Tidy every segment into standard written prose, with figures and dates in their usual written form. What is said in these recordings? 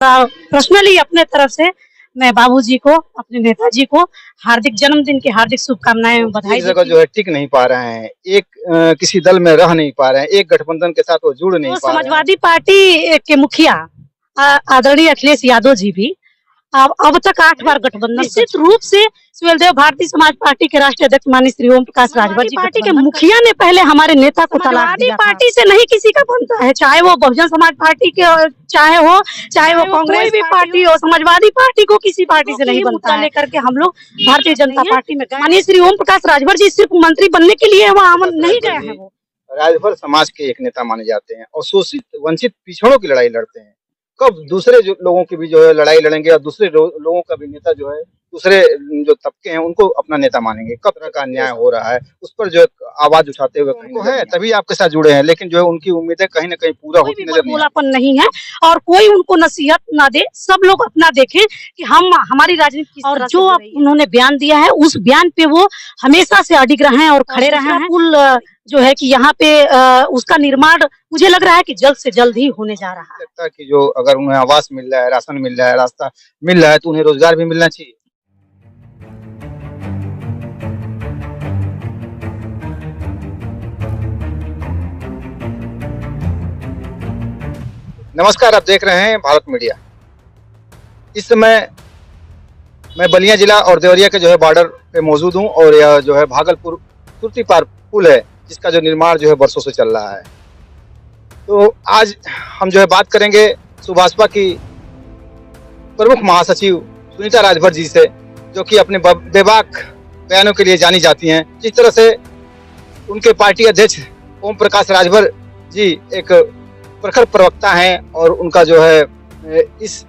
Personally अपने तरफ से मैं बाबूजी को, अपने नेताजी को हार्दिक जन्मदिन की हार्दिक शुभकामनाएं, बधाई। जगह जो है टिक नहीं पा रहे हैं, एक किसी दल में रह नहीं पा रहे हैं, एक गठबंधन के साथ वो जुड़ नहीं पा रहे हैं। समाजवादी पार्टी के मुखिया आदरणीय अखिलेश यादव जी भी अब तक 8 बार गठबंधन, निश्चित रूप से सुहेलदेव भारतीय समाज पार्टी के राष्ट्रीय अध्यक्ष माननीय श्री ओम प्रकाश राजभर जी पार्टी के मुखिया ने पहले हमारे नेता को तलाक दिया। पार्टी से नहीं किसी का बनता है, चाहे वो बहुजन समाज पार्टी के चाहे वो कांग्रेस भी पार्टी हो, समाजवादी पार्टी को किसी पार्टी से नहीं बनता है। लेकर के हम लोग भारतीय जनता पार्टी में माननीय श्री ओम प्रकाश राजभर जी सिर्फ मंत्री बनने के लिए वहाँ नहीं गए हैं। वो राजभर समाज के एक नेता माने जाते हैं और शोषित वंचित पिछड़ों की लड़ाई लड़ते हैं। कब दूसरे जो लोगों की भी जो है लड़ाई लड़ेंगे और दूसरे लोगों का भी नेता जो है, दूसरे जो तबके हैं उनको अपना नेता मानेंगे। कब तरह का अन्याय हो रहा है उस पर जो आवाज उठाते हुए कहीं है, तभी आपके साथ जुड़े हैं, लेकिन जो है उनकी उम्मीदें कहीं न कहीं पूरा होती नजर नहीं है और कोई उनको नसीहत ना दे। सब लोग अपना देखें कि हम हमारी राजनीति और जो उन्होंने बयान दिया है उस बयान पे वो हमेशा से अडिग रहे हैं और खड़े रहे हैं। पुल जो है कि यहाँ पे उसका निर्माण मुझे लग रहा है कि जल्द से जल्द ही होने जा रहा है। लगता है कि जो अगर उन्हें आवास मिल रहा है, राशन मिल रहा है, रास्ता मिल रहा है तो उन्हें रोजगार भी मिलना चाहिए। नमस्कार, आप देख रहे हैं भारत मीडिया। इस समय मैं बलिया जिला और देवरिया के जो है बॉर्डर पे मौजूद हूँ और यह जो है भागलपुर तुर्तीपार पुल है जिसका जो निर्माण जो है वर्षों से चल रहा है। तो आज हम जो है बात करेंगे सुभाषपा की प्रमुख महासचिव सुनीता राजभर जी से, जो कि अपने बेबाक बयानों के लिए जानी जाती हैं। जिस तरह से उनके पार्टी अध्यक्ष ओम प्रकाश राजभर जी एक प्रखर प्रवक्ता हैं और उनका जो है इस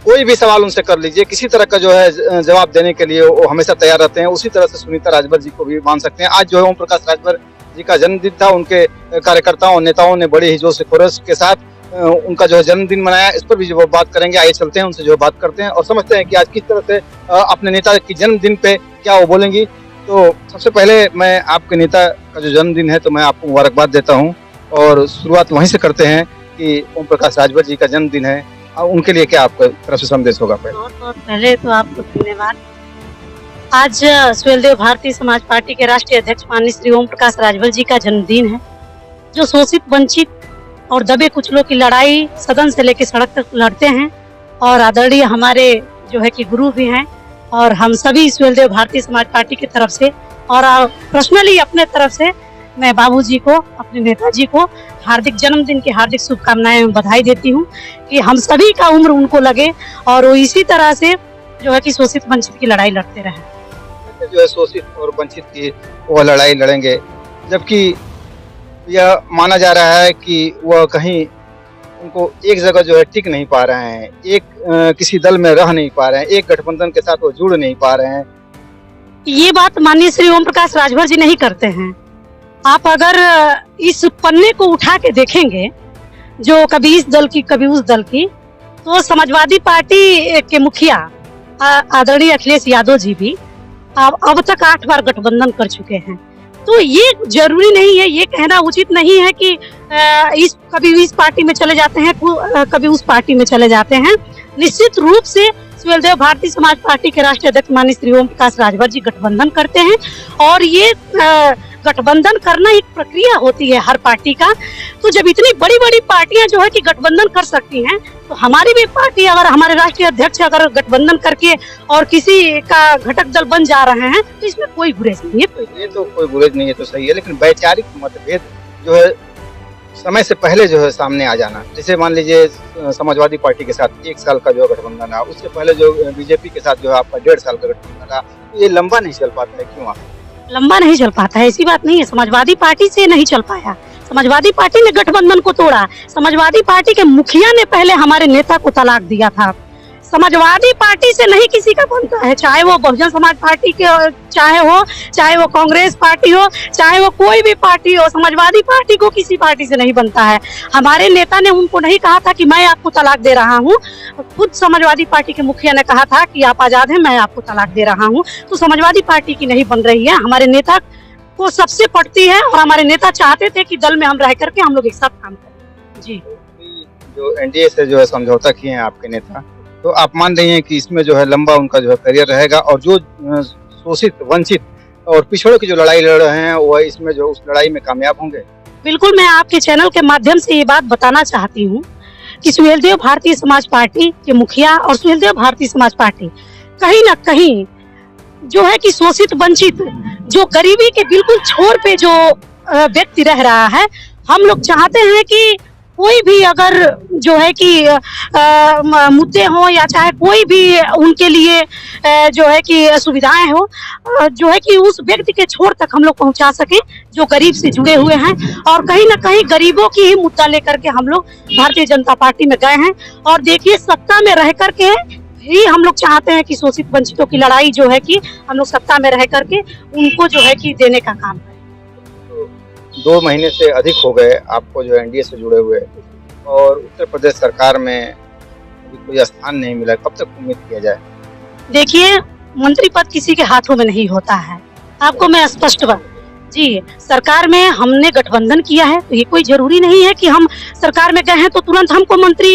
कोई भी सवाल उनसे कर लीजिए, किसी तरह का जो है जवाब देने के लिए वो हमेशा तैयार रहते हैं। उसी तरह से सुनीता राजभर जी को भी मान सकते हैं। आज जो है ओम प्रकाश राजभर जी का जन्मदिन था। उनके कार्यकर्ताओं और नेताओं ने बड़े ही जोश खरोश के साथ उनका जो है जन्मदिन मनाया। इस पर भी जो बात करेंगे, आइए चलते हैं उनसे जो बात करते हैं और समझते हैं कि आज किस तरह से अपने नेता के जन्मदिन पे क्या वो बोलेंगी। तो सबसे पहले मैं आपके नेता का जो जन्मदिन है तो मैं आपको मुबारकबाद देता हूँ और शुरुआत वहीं से करते हैं कि ओम प्रकाश राजभर जी का जन्मदिन है, उनके लिए क्या आपका तरफ से संदेश होगा? बहुत पहले तो आपको धन्यवाद। आज सुहेलदेव भारतीय समाज पार्टी के राष्ट्रीय अध्यक्ष माननीय श्री ओम प्रकाश राजभर जी का जन्मदिन है, जो शोषित वंचित और दबे कुचलों की लड़ाई सदन से लेकर सड़क तक लड़ते हैं और आदरणीय हमारे जो है कि गुरु भी हैं। और हम सभी सुहेलदेव भारतीय समाज पार्टी की तरफ से और पर्सनली अपने तरफ से मैं बाबूजी को, अपने नेताजी को हार्दिक जन्मदिन की हार्दिक शुभकामनाएं, बधाई देती हूं कि हम सभी का उम्र उनको लगे और वो इसी तरह से जो है कि शोषित वंचित की लड़ाई लड़ते रहे। जो है शोषित और वंचित की वो लड़ाई लड़ेंगे, जबकि यह माना जा रहा है कि वह कहीं उनको एक जगह जो है टिक नहीं पा रहे हैं, एक किसी दल में रह नहीं पा रहे हैं, एक गठबंधन के साथ वो जुड़ नहीं पा रहे हैं। ये बात माननीय श्री ओम प्रकाश राजभर जी नहीं करते हैं। आप अगर इस पन्ने को उठा के देखेंगे, जो कभी इस दल की कभी उस दल की, तो समाजवादी पार्टी के मुखिया आदरणीय अखिलेश यादव जी भी अब तक 8 बार गठबंधन कर चुके हैं। तो ये जरूरी नहीं है, ये कहना उचित नहीं है कि कभी इस पार्टी में चले जाते हैं, कभी उस पार्टी में चले जाते हैं। निश्चित रूप से सुहेलदेव भारतीय समाज पार्टी के राष्ट्रीय अध्यक्ष माननीय श्री ओम प्रकाश राजभर जी गठबंधन करते हैं और ये गठबंधन करना एक प्रक्रिया होती है हर पार्टी का। तो जब इतनी बड़ी बड़ी पार्टियां जो है कि गठबंधन कर सकती हैं, तो हमारी भी पार्टी, अगर हमारे राष्ट्रीय अध्यक्ष अगर गठबंधन करके और किसी का घटक दल बन जा रहे हैं तो इसमें कोई गुरेज नहीं है। ये तो कोई गुरेज नहीं है तो सही है, लेकिन वैचारिक मतभेद जो है समय से पहले जो है सामने आ जाना, जैसे मान लीजिए समाजवादी पार्टी के साथ 1 साल का जो गठबंधन है, उससे पहले जो बीजेपी के साथ जो है आपका 1.5 साल का गठबंधन था, ये लंबा नहीं चल पाता है। क्यों लंबा नहीं चल पाता है? ऐसी बात नहीं है, समाजवादी पार्टी से नहीं चल पाया। समाजवादी पार्टी ने गठबंधन को तोड़ा। समाजवादी पार्टी के मुखिया ने पहले हमारे नेता को तलाक दिया था। समाजवादी पार्टी से नहीं किसी का बनता है, चाहे वो बहुजन समाज पार्टी के चाहे वो कांग्रेस पार्टी हो, चाहे वो कोई भी पार्टी हो, समाजवादी पार्टी को किसी पार्टी से नहीं बनता है। हमारे नेता ने उनको नहीं कहा था कि मैं आपको तलाक दे रहा हूँ, खुद समाजवादी पार्टी के मुखिया ने कहा था कि आप आजाद हैं, मैं आपको तलाक दे रहा हूँ। तो समाजवादी पार्टी की नहीं बन रही है, हमारे नेता को सबसे पड़ती है और हमारे नेता चाहते थे कि दल में हम रह करके हम लोग एक साथ काम करें। जी जो एनडीए से जो है समझौता किए हैं आपके नेता, तो आप मान रही हैं कि इसमें जो है लंबा उनका जो है करियर रहेगा और जो शोषित, वंचित और पिछड़ों की जो लड़ाई लड़ रहे हैं वह इसमें जो उस लड़ाई में कामयाब होंगे? बिल्कुल, मैं आपके चैनल के माध्यम से ये बात बताना चाहती हूँ कि सुहेलदेव भारतीय समाज पार्टी के मुखिया और सुहेलदेव भारतीय समाज पार्टी कहीं ना कहीं जो है कि शोषित, वंचित, जो गरीबी के बिल्कुल छोर पे जो व्यक्ति रह रहा है, हम लोग चाहते हैं कि कोई भी अगर जो है कि मुद्दे हो या चाहे कोई भी उनके लिए जो है कि सुविधाएं हो, जो है कि उस व्यक्ति के छोर तक हम लोग पहुंचा सके जो गरीब से जुड़े हुए हैं। और कहीं ना कहीं गरीबों की ही मुद्दा लेकर के हम लोग भारतीय जनता पार्टी में गए हैं। और देखिए, सत्ता में रह करके ही हम लोग चाहते हैं कि शोषित वंचितों की लड़ाई जो है कि हम लोग सत्ता में रह करके उनको जो है कि देने का काम करें। 2 महीने से अधिक हो गए आपको जो एनडीए से जुड़े हुए, और उत्तर प्रदेश सरकार में कोई स्थान नहीं मिला, कब तक उम्मीद किया जाए? देखिए, मंत्री पद किसी के हाथों में नहीं होता है, आपको मैं स्पष्ट बात जी। सरकार में हमने गठबंधन किया है, तो ये कोई जरूरी नहीं है कि हम सरकार में गए हैं तो तुरंत हमको मंत्री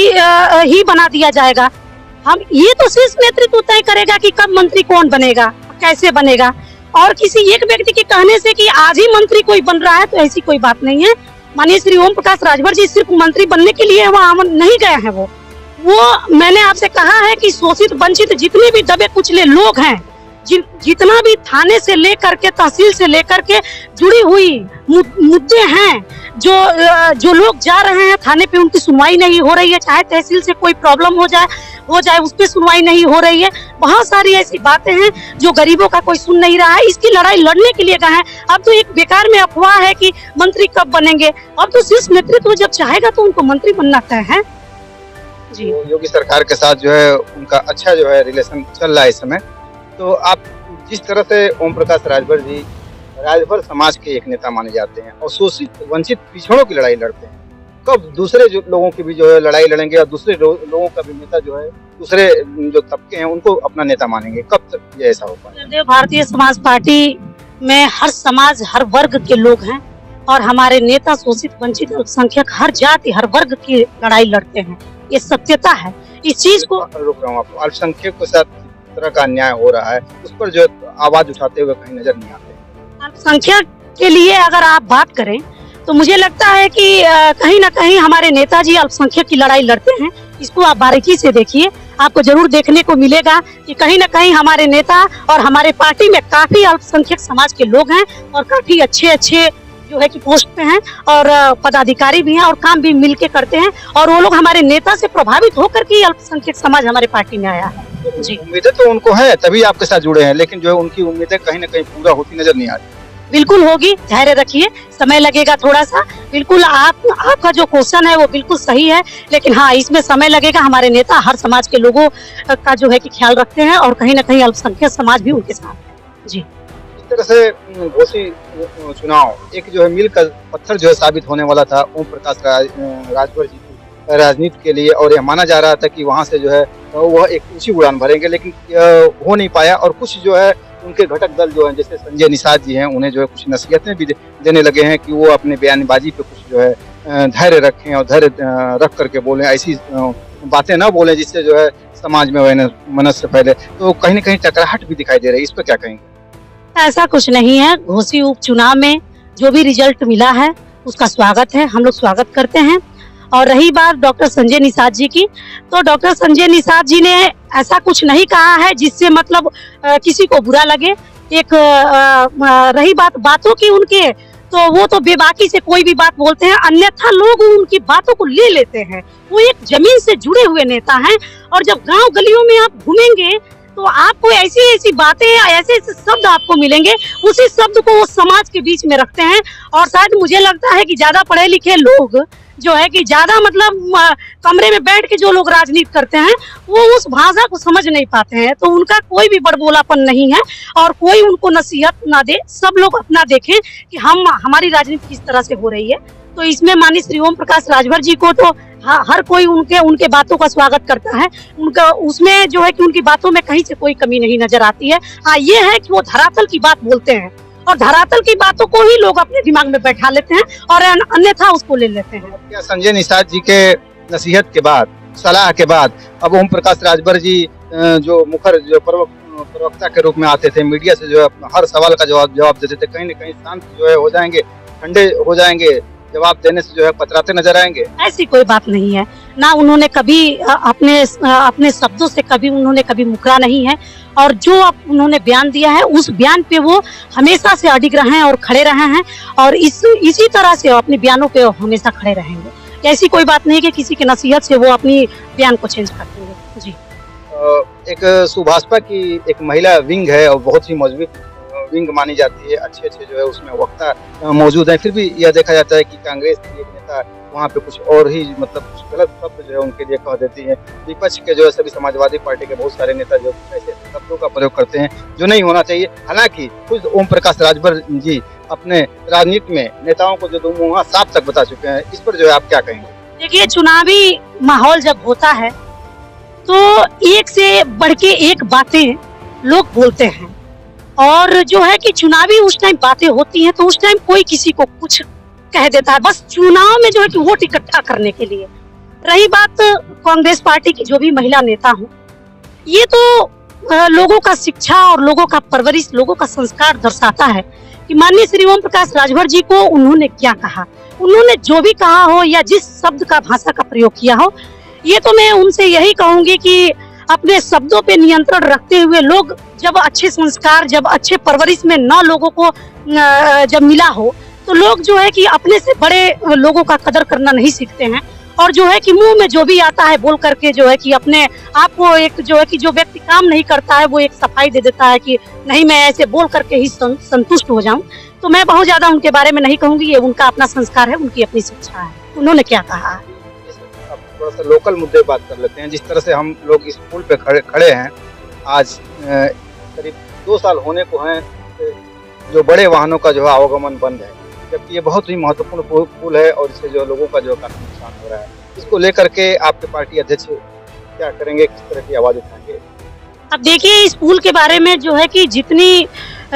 ही बना दिया जाएगा। हम ये तो शीर्ष नेतृत्व तय करेगा कि कब मंत्री कौन बनेगा, कैसे बनेगा। और किसी एक व्यक्ति के कहने से कि आज ही मंत्री कोई बन रहा है, तो ऐसी कोई बात नहीं है। माननीय श्री ओम प्रकाश राजभर जी सिर्फ मंत्री बनने के लिए वहाँ नहीं गए हैं। वो मैंने आपसे कहा है कि शोषित, वंचित जितने भी दबे कुचले लोग हैं, जितना भी थाने से लेकर के, तहसील से लेकर के जुड़ी हुई मुद्दे हैं, जो लोग जा रहे हैं थाने पे, उनकी सुनवाई नहीं हो रही है। चाहे तहसील से कोई प्रॉब्लम हो जाए उस पर सुनवाई नहीं हो रही है। बहुत सारी ऐसी बातें हैं जो गरीबों का कोई सुन नहीं रहा है। इसकी लड़ाई लड़ने के लिए गए हैं। अब तो एक बेकार में अफवाह है कि मंत्री कब बनेंगे। अब तो शीर्ष नेतृत्व जब चाहेगा तो उनको मंत्री बनना तय है जी। योगी सरकार के साथ जो है उनका अच्छा जो है रिलेशन चल रहा है इस समय। तो आप जिस तरह से ओम प्रकाश राजभर जी राजभर समाज के एक नेता माने जाते हैं और शोषित, वंचित, पिछड़ों की लड़ाई लड़ते हैं, कब दूसरे जो लोगों की भी जो है लड़ाई लड़ेंगे और दूसरे लोगों का भी नेता जो है, दूसरे जो तबके हैं उनको अपना नेता मानेंगे, कब तक ये ऐसा हो पाएगा? भारतीय समाज पार्टी में हर समाज, हर वर्ग के लोग हैं और हमारे नेता शोषित, वंचित, अल्पसंख्यक, हर जाति, हर वर्ग की लड़ाई लड़ते हैं। ये सत्यता है। इस चीज को रोक रहा हूँ आपको, अल्पसंख्यक के साथ तरह का अन्याय हो रहा है, उस पर जो आवाज उठाते हुए कहीं नजर नहीं आते। अल्पसंख्यक के लिए अगर आप बात करें तो मुझे लगता है कि कहीं ना कहीं हमारे नेताजी अल्पसंख्यक की लड़ाई लड़ते हैं। इसको आप बारीकी से देखिए, आपको जरूर देखने को मिलेगा कि कहीं ना कहीं हमारे नेता और हमारे पार्टी में काफी अल्पसंख्यक समाज के लोग हैं और काफी अच्छे जो है कि पोस्ट पे हैं और पदाधिकारी भी हैं और काम भी मिलके करते हैं। और वो लोग हमारे नेता से प्रभावित होकर के अल्पसंख्यक समाज हमारे पार्टी में आया है जी। उम्मीदें तो उनको है, तभी आपके साथ जुड़े हैं, लेकिन जो है उनकी उम्मीदें कहीं ना कहीं पूरा होती नजर नहीं आती। बिल्कुल होगी, धैर्य रखिए, समय लगेगा थोड़ा सा। बिल्कुल आपका जो क्वेश्चन है वो बिल्कुल सही है, लेकिन हाँ, इसमें समय लगेगा। हमारे नेता हर समाज के लोगों का जो है कि ख्याल रखते हैं और कहीं ना कहीं अल्पसंख्यक समाज भी उनके साथ है जी। इस तरह से घोसी चुनाव एक जो है मील का पत्थर जो है साबित होने वाला था ओम प्रकाश राजभर जी की राजनीति के लिए, और यह माना जा रहा था कि वहां से जो है वह एक ऊंची उड़ान भरेंगे, लेकिन हो नहीं पाया। और कुछ जो है उनके घटक दल जो है, जैसे संजय निषाद जी हैं, उन्हें जो है कुछ नसीहतें भी देने लगे हैं कि वो अपने बयानबाजी पे कुछ जो है धैर्य रखें और धैर्य रख करके बोलें, ऐसी बातें ना बोलें जिससे जो है समाज में मनस से पहले तो कहीं न कहीं टकराहट भी दिखाई दे रही है। इस पर क्या कहेंगे? ऐसा कुछ नहीं है। घोसी उपचुनाव में जो भी रिजल्ट मिला है उसका स्वागत है, हम लोग स्वागत करते हैं। और रही बात डॉक्टर संजय निषाद जी की, तो डॉक्टर संजय निषाद जी ने ऐसा कुछ नहीं कहा है जिससे मतलब किसी को बुरा लगे। एक रही बातों की उनके, तो वो तो बेबाकी से कोई भी बात बोलते हैं, अन्यथा लोग उनकी बातों को ले लेते हैं। वो एक जमीन से जुड़े हुए नेता हैं और जब गांव गलियों में आप घूमेंगे तो आपको ऐसी बातें, ऐसे शब्द आपको मिलेंगे, उसी शब्द को वो समाज के बीच में रखते हैं। और शायद मुझे लगता है कि ज्यादा पढ़े लिखे लोग जो है कि ज्यादा मतलब कमरे में बैठ के जो लोग राजनीति करते हैं वो उस भाषा को समझ नहीं पाते हैं। तो उनका कोई भी बड़बोलापन नहीं है और कोई उनको नसीहत ना दे। सब लोग अपना देखें कि हमारी राजनीति किस तरह से हो रही है। तो इसमें माननीय श्री ओम प्रकाश राजभर जी को तो हर कोई उनके बातों का स्वागत करता है। उनका उसमें जो है कि उनकी बातों में कहीं से कोई कमी नहीं नजर आती है। हाँ, ये है कि वो धरातल की बात बोलते हैं और धरातल की बातों को ही लोग अपने दिमाग में बैठा लेते हैं और अन्यथा उसको ले लेते हैं। क्या संजय निषाद जी के नसीहत के बाद, सलाह के बाद अब ओम प्रकाश राजभर जी जो मुखर जो प्रवक्ता के रूप में आते थे, मीडिया से जो है हर सवाल का जवाब देते थे, कहीं न कहीं शांत जो है हो जाएंगे, ठंडे हो जाएंगे, जवाब देने से जो है कतराते नजर आएंगे। ऐसी कोई बात नहीं है। ना उन्होंने कभी अपने शब्दों से कभी उन्होंने कभी मुकरा नहीं है, और जो अब उन्होंने बयान दिया है उस बयान पे वो हमेशा से अडिग रहे हैं और खड़े रहे हैं, और इसी तरह से अपने बयानों पे हमेशा खड़े रहेंगे। ऐसी कोई बात नहीं कि किसी की नसीहत से वो अपनी बयान को चेंज कर देंगे। जी, एक सुभाषपा की एक महिला विंग है और बहुत ही मजबूत विंग मानी जाती है, अच्छे जो है उसमें वक्ता मौजूद है, फिर भी यह देखा जाता है कि कांग्रेस की एक नेता वहाँ पे कुछ और ही मतलब कुछ गलत शब्द जो है उनके लिए कह देती है। विपक्ष के जो है सभी समाजवादी पार्टी के बहुत सारे नेता जो ऐसे शब्दों का प्रयोग करते हैं जो नहीं होना चाहिए। हालांकि खुद ओम प्रकाश राजभर जी अपने राजनीति में नेताओं को जो मुँह साफ तक बता चुके हैं, इस पर जो है आप क्या कहेंगे? देखिए, चुनावी माहौल जब होता है तो एक से बढ़ के एक बातें लोग बोलते हैं, और जो है कि चुनावी उस टाइम बातें होती हैं तो उस टाइम कोई किसी को कुछ कह देता है, बस चुनाव में जो है कि वोट इकट्ठा करने के लिए। रही बात कांग्रेस पार्टी की जो भी महिला नेता हूँ, ये तो लोगों का शिक्षा और लोगों का परवरिश, लोगों का संस्कार दर्शाता है कि माननीय श्री ओम प्रकाश राजभर जी को उन्होंने क्या कहा, उन्होंने जो भी कहा हो या जिस शब्द का भाषा का प्रयोग किया हो, ये तो मैं उनसे यही कहूंगी कि अपने शब्दों पे नियंत्रण रखते हुए लोग जब अच्छे संस्कार, जब अच्छे परवरिश में न लोगों को जब मिला हो, तो लोग जो है कि अपने से बड़े लोगों का कदर करना नहीं सीखते हैं, और जो है कि मुंह में जो भी आता है बोल करके जो है कि अपने आप को एक जो है कि जो व्यक्ति काम नहीं करता है वो एक सफाई दे देता है कि नहीं, मैं ऐसे बोल करके ही संतुष्ट हो जाऊं। तो मैं बहुत ज्यादा उनके बारे में नहीं कहूंगी, ये उनका अपना संस्कार है, उनकी अपनी शिक्षा है, उन्होंने क्या कहा है। थोड़ा सा लोकल मुद्दे बात कर लेते हैं। जिस तरह से हम लोग इस पुल पे खड़े हैं, आज करीब 2 साल होने को हैं, जो बड़े वाहनों का जो है आवागमन बंद है, जबकि ये बहुत ही महत्वपूर्ण पुल है और इससे जो लोगों का जो काफी नुकसान हो रहा है। इसको लेकर के आपके पार्टी अध्यक्ष क्या करेंगे, किस तरह की आवाज उठाएंगे? अब देखिए, इस पुल के बारे में जो है कि जितनी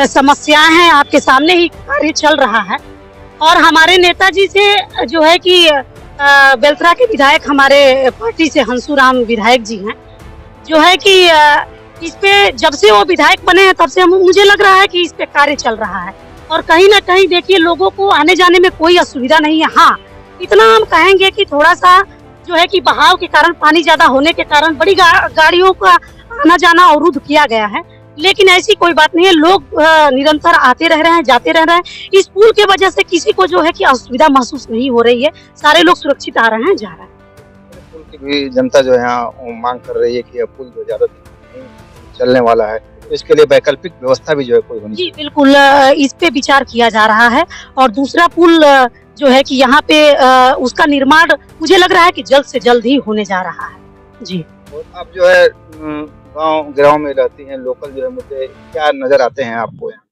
समस्याएं हैं आपके सामने ही कार्य चल रहा है, और हमारे नेताजी से जो है कि बेलतरा के विधायक हमारे पार्टी से हंसुराम विधायक जी हैं, जो है कि इस पे जब से वो विधायक बने हैं तब से मुझे लग रहा है कि इस पे कार्य चल रहा है, और कहीं ना कहीं देखिए लोगों को आने जाने में कोई असुविधा नहीं है। हाँ, इतना हम कहेंगे कि थोड़ा सा जो है कि बहाव के कारण, पानी ज्यादा होने के कारण बड़ी गाड़ियों का आना जाना अवरुद्ध किया गया है, लेकिन ऐसी कोई बात नहीं है। लोग निरंतर आते रह रहे हैं, जाते रह रहे हैं। इस पुल के वजह से किसी को जो है कि असुविधा महसूस नहीं हो रही है, सारे लोग सुरक्षित आ रहे हैं, जा रहे हैं। पुल की भी जनता जो है यहाँ मांग कर रही है कि यह पुल जो ज्यादा नहीं चलने वाला है, तो इसके लिए वैकल्पिक व्यवस्था भी जो है कोई होनी चाहिए। जी बिल्कुल, इस पे विचार किया जा रहा है, और दूसरा पुल जो है कि यहाँ पे उसका निर्माण मुझे लग रहा है कि जल्द से जल्द ही होने जा रहा है। जी, और आप जो है गांव में रहती हैं, लोकल जो है मुद्दे क्या नजर आते हैं आपको यहाँ?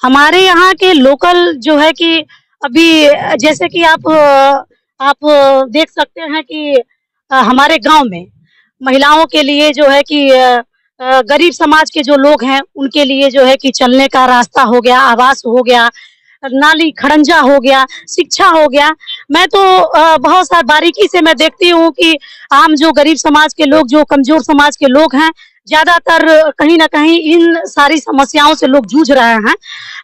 हमारे यहाँ के लोकल जो है कि अभी जैसे कि आप देख सकते हैं कि हमारे गांव में महिलाओं के लिए जो है कि गरीब समाज के जो लोग हैं उनके लिए जो है कि चलने का रास्ता हो गया, आवास हो गया, नाली खड़ंजा हो गया, शिक्षा हो गया। मैं तो बहुत सारी बारीकी से मैं देखती हूँ कि आम जो गरीब समाज के लोग, जो कमजोर समाज के लोग हैं, ज्यादातर कहीं ना कहीं इन सारी समस्याओं से लोग जूझ रहे हैं।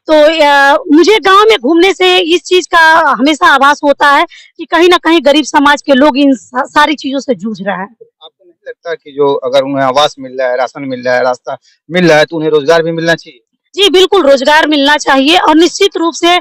तो मुझे गांव में घूमने से इस चीज का हमेशा आभास होता है कि कहीं ना कहीं गरीब समाज के लोग इन सारी चीजों से जूझ रहे हैं। आपको नहीं लगता कि जो अगर उन्हें आवास मिल रहा है, राशन मिल रहा है, रास्ता मिल रहा है, तो उन्हें रोजगार भी मिलना चाहिए? जी बिल्कुल, रोजगार मिलना चाहिए, और निश्चित रूप से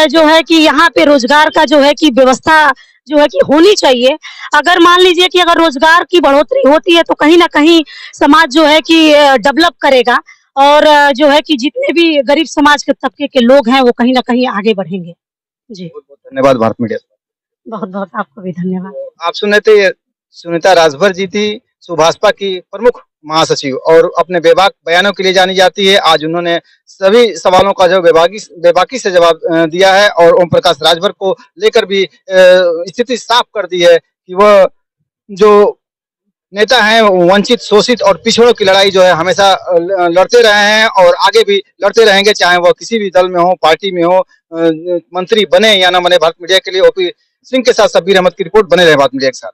जो है कि यहाँ पे रोजगार का जो है कि व्यवस्था जो है कि होनी चाहिए। अगर मान लीजिए कि अगर रोजगार की बढ़ोतरी होती है तो कहीं ना कहीं समाज जो है कि डेवलप करेगा, और जो है कि जितने भी गरीब समाज के तबके के लोग हैं वो कहीं ना कहीं आगे बढ़ेंगे। जी, बहुत बहुत धन्यवाद भारत मीडिया। बहुत बहुत आपको भी धन्यवाद। तो आप सुने थे, सुनीता राजभर जी थी सुभाषपा की प्रमुख महासचिव, और अपने बेबाक बयानों के लिए जानी जाती है। आज उन्होंने सभी सवालों का जो बेबाकी से जवाब दिया है, और ओम प्रकाश राजभर को लेकर भी स्थिति साफ कर दी है कि वह जो नेता हैं वंचित, शोषित और पिछड़ों की लड़ाई जो है हमेशा लड़ते रहे हैं और आगे भी लड़ते रहेंगे, चाहे वह किसी भी दल में हो, पार्टी में हो, मंत्री बने या न बने। भारत मीडिया के लिए ओपी सिंह के साथ शब्बीर अहमद की रिपोर्ट। बने रहे बात मीडिया के साथ।